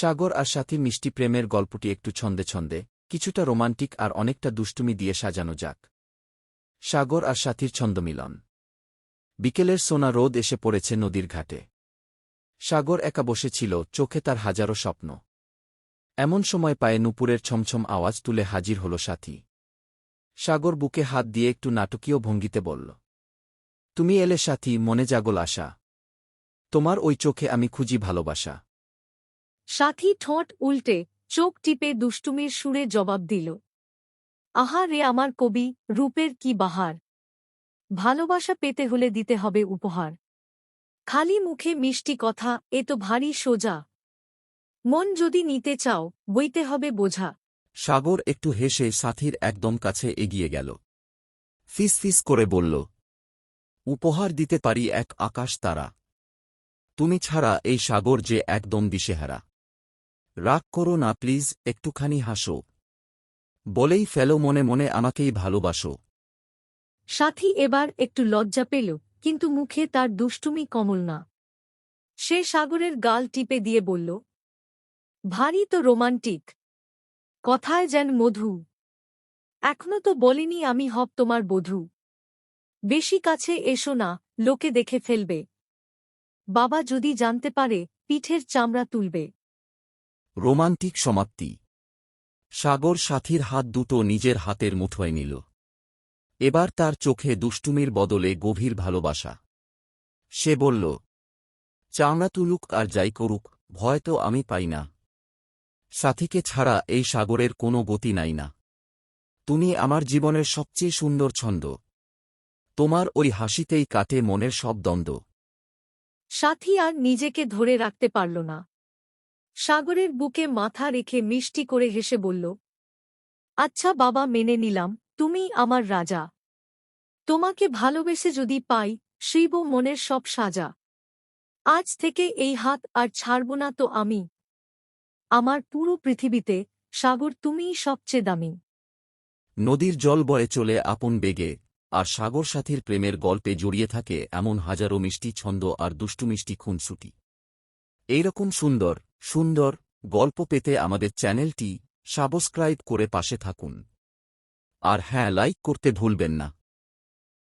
সাগর আর সাথীর মিষ্টি প্রেমের গল্পটি একটু ছন্দে ছন্দে, কিছুটা রোমান্টিক আর অনেকটা দুষ্টুমি দিয়ে সাজানো যাক। সাগর আর সাথীর ছন্দমিলন। বিকেলের সোনা রোদ এসে পড়েছে নদীর ঘাটে। সাগর একা বসেছিল, চোখে তার হাজারো স্বপ্ন। এমন সময় পায়ে নুপুরের ছমছম আওয়াজ তুলে হাজির হল সাথী। সাগর বুকে হাত দিয়ে একটু নাটকীয় ভঙ্গিতে বলল, তুমি এলে সাথী, মনে জাগল আশা। তোমার ওই চোখে আমি খুঁজি ভালোবাসা। সাথী ঠোঁট উল্টে চোখ টিপে দুষ্টুমির সুরে জবাব দিল, আহা রে আমার কবি, রূপের কি বাহার! ভালোবাসা পেতে হলে দিতে হবে উপহার। খালি মুখে মিষ্টি কথা, এ তো ভারী সোজা। মন যদি নিতে চাও, বইতে হবে বোঝা। সাগর একটু হেসে সাথীর একদম কাছে এগিয়ে গেল। ফিস ফিস করে বলল, উপহার দিতে পারি এক আকাশ তারা। তুমি ছাড়া এই সাগর যে একদম দিশেহারা। রাগ করো না প্লিজ, একটুখানি হাসো। বলেই ফেলো মনে মনে আমাকেই ভালোবাসো। সাথী এবার একটু লজ্জা পেল, কিন্তু মুখে তার দুষ্টুমি কমল না। সে সাগরের গাল টিপে দিয়ে বলল, ভারী তো রোমান্টিক, কথায় যেন মধু। এখনো তো বলিনি আমি হব তোমার বধূ। বেশি কাছে এসো না, লোকে দেখে ফেলবে। বাবা যদি জানতে পারে, পিঠের চামড়া তুলবে। রোমান্টিক সমাপ্তি। সাগর সাথীর হাত দুটো নিজের হাতের মুঠোয় নিল। এবার তার চোখে দুষ্টুমির বদলে গভীর ভালোবাসা। সে বলল, চামড়া তুলুক আর যাই করুক, ভয় তো আমি পাই না। সাথীকে ছাড়া এই সাগরের কোনো গতি নাই না। তুমি আমার জীবনের সবচেয়ে সুন্দর ছন্দ। তোমার ওই হাসিতেই কাটে মনের সব দ্বন্দ্ব। সাথী আর নিজেকে ধরে রাখতে পারল না। সাগরের বুকে মাথা রেখে মিষ্টি করে হেসে বলল, আচ্ছা বাবা, মেনে নিলাম, তুমিই আমার রাজা। তোমাকে ভালোবেসে যদি পাই, শিব মনের সব সাজা। আজ থেকে এই হাত আর ছাড়ব না তো আমি। আমার পুরো পৃথিবীতে সাগর তুমিই সবচেয়ে দামি। নদীর জল বয়ে চলে আপন বেগে, আর সাগর সাথীর প্রেমের গল্পে জড়িয়ে থাকে এমন হাজারো মিষ্টি ছন্দ আর দুষ্টুমিষ্টি খুনসুটি। এইরকম সুন্দর সুন্দর গল্প পেতে আমাদের চ্যানেলটি সাবস্ক্রাইব করে পাশে থাকুন। আর হ্যাঁ, লাইক করতে ভুলবেন না।